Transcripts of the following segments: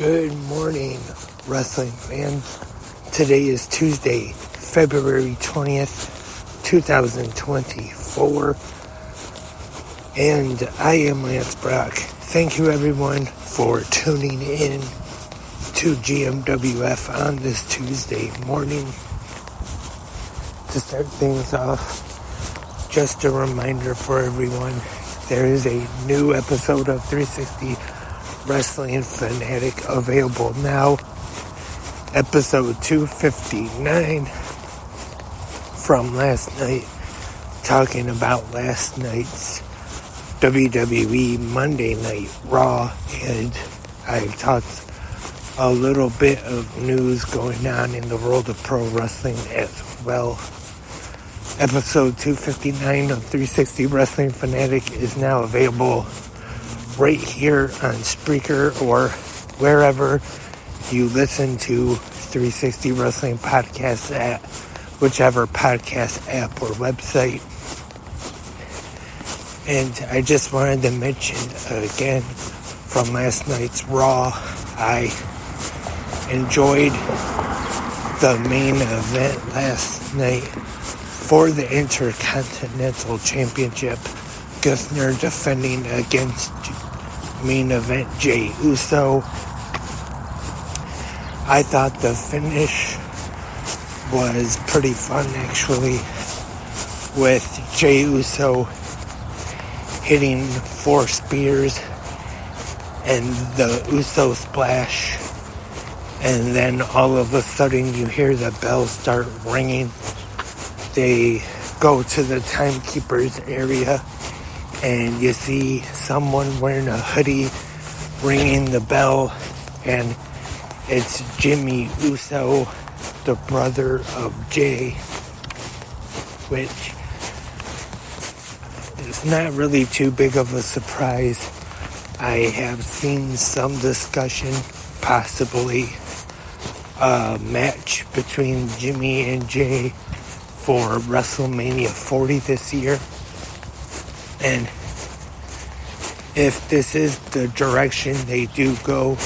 Good morning, wrestling fans. Today is Tuesday, February 20th, 2024, and I am Lance Brock. Thank you, everyone, for tuning in to GMWF on this Tuesday morning. To start things off, just a reminder for everyone, there is a new episode of 360 Wrestling Fanatic available now. Episode 259 from last night, talking about last night's WWE Monday Night Raw, and I talked a little bit of news going on in the world of pro wrestling as well. Episode 259 of 360 Wrestling Fanatic is now available right here on Spreaker or wherever you listen to 360 Wrestling Podcasts at, whichever podcast app or website. And I just wanted to mention again from last night's Raw, I enjoyed the main event last night for the Intercontinental Championship. Gunther defending against main event Jey Uso. I thought the finish was pretty fun, actually, with Jey Uso hitting 4 spears and the Uso splash, and then all of a sudden you hear the bells start ringing. They go to the timekeeper's area and you see someone wearing a hoodie ringing the bell, and it's Jimmy Uso, the brother of Jey, which is not really too big of a surprise. I have seen some discussion, possibly a match between Jimmy and Jey for WrestleMania 40 this year. And if this is the direction they do go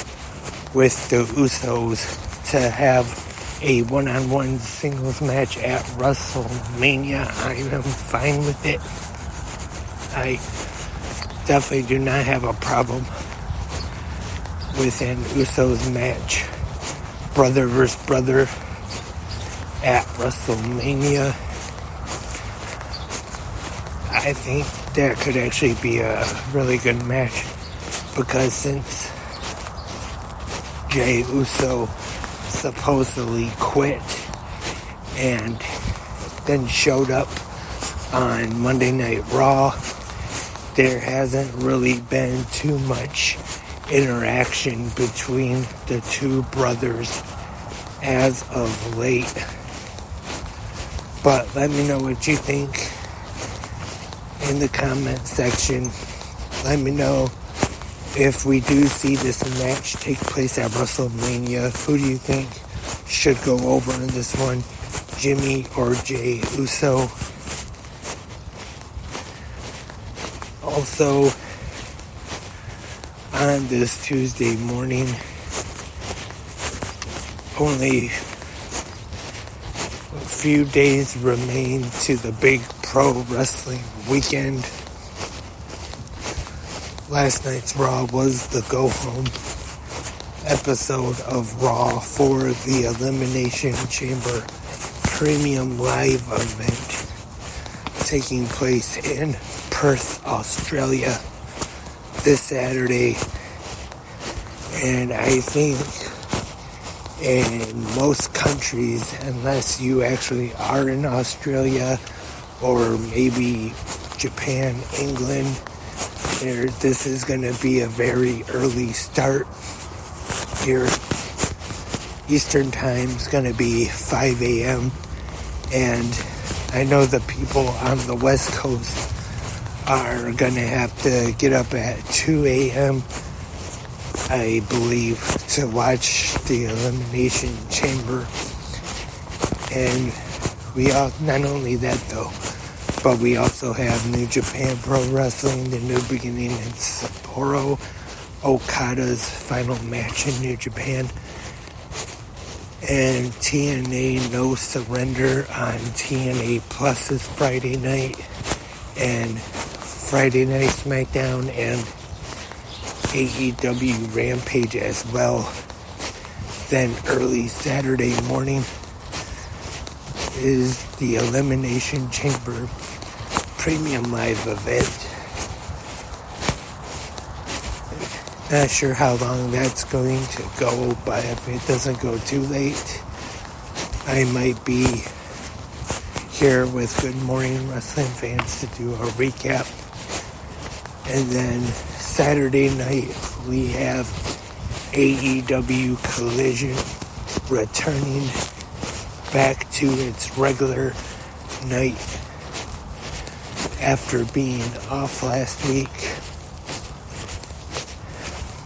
with the Usos to have a one-on-one singles match at WrestleMania, I am fine with it. I definitely do not have a problem with an Usos match, brother versus brother, at WrestleMania. I think that could actually be a really good match, because since Jey Uso supposedly quit and then showed up on Monday Night Raw, there hasn't really been too much interaction between the two brothers as of late. But let me know what you think in the comment section. Let me know if we do see this match take place at WrestleMania. Who do you think should go over in this one, Jimmy or Jey Uso? Also, on this Tuesday morning, only a few days remain to the big pro wrestling weekend. Last night's Raw was the go-home episode of Raw for the Elimination Chamber Premium Live event taking place in Perth, Australia this Saturday. And I think in most countries, unless you actually are in Australia or maybe Japan, England, this is going to be a very early start here. Eastern time is going to be 5 a.m. and I know the people on the West Coast are going to have to get up at 2 a.m., I believe, to watch the Elimination Chamber. And we all, not only that though, but we also have New Japan Pro Wrestling, the new beginning in Sapporo, Okada's final match in New Japan. And TNA No Surrender on TNA Plus's Friday night. And Friday Night SmackDown and AEW Rampage as well. Then early Saturday morning is the Elimination Chamber Premium Live event. Not sure how long that's going to go, but if it doesn't go too late, I might be here with Good Morning Wrestling Fans to do a recap. And then Saturday night, we have AEW Collision returning back to its regular night after being off last week.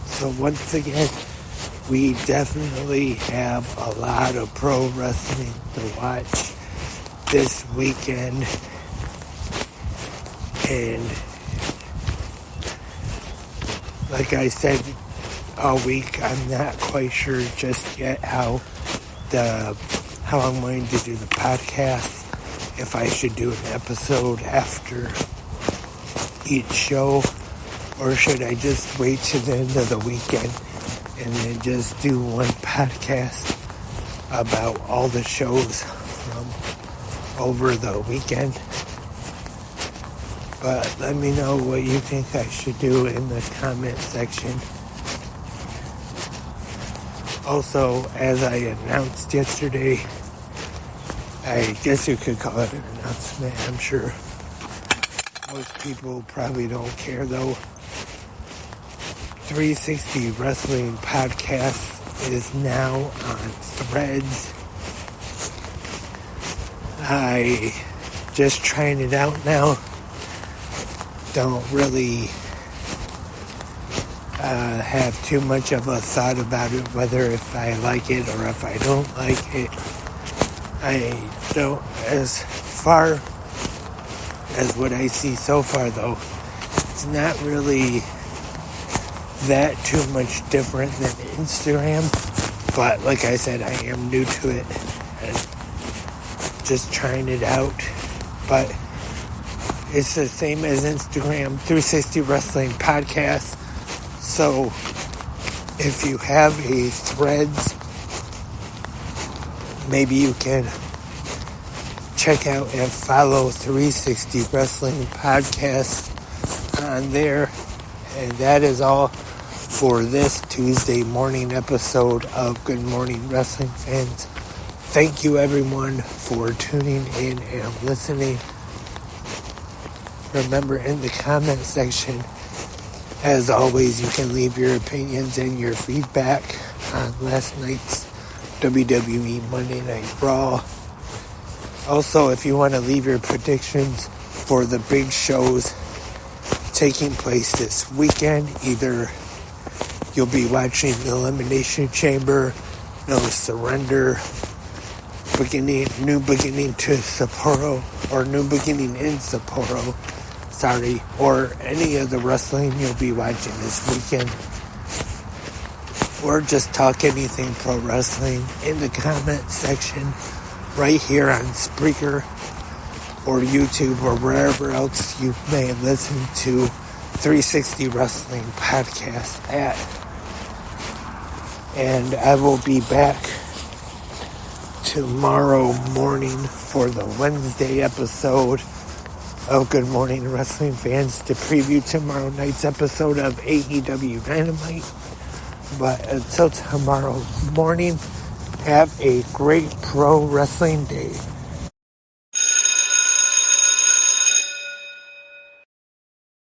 So once again, we definitely have a lot of pro wrestling to watch this weekend. And like I said all week, I'm not quite sure just yet how I'm going to do the podcast. If I should do an episode after each show, or should I just wait to the end of the weekend and then just do one podcast about all the shows from over the weekend? But let me know what you think I should do in the comment section. Also, as I announced yesterday, I guess you could call it an announcement. I'm sure most people probably don't care though. 360 Wrestling Podcast is now on Threads. I just trying it out now. Don't really have too much of a thought about it, whether if I like it or if I don't like it. I don't, as far as what I see so far though, it's not really that too much different than Instagram, but like I said, I am new to it and just trying it out. But it's the same as Instagram, 360 Wrestling Podcast. So if you have a Threads, maybe you can check out and follow 360 Wrestling Podcast on there. And that is all for this Tuesday morning episode of Good Morning Wrestling Fans. Thank you everyone for tuning in and listening. Remember, in the comment section, as always, you can leave your opinions and your feedback on last night's WWE Monday Night Raw. Also, if you want to leave your predictions for the big shows taking place this weekend, either you'll be watching the Elimination Chamber, No Surrender, New Beginning to Sapporo, or New Beginning in Sapporo, or any of the wrestling you'll be watching this weekend, or just talk anything pro wrestling in the comment section right here on Spreaker or YouTube or wherever else you may listen to 360 Wrestling Podcast at. And I will be back tomorrow morning for the Wednesday episode of Good Morning Wrestling Fans to preview tomorrow night's episode of AEW Dynamite. But until tomorrow morning, have a great pro wrestling day.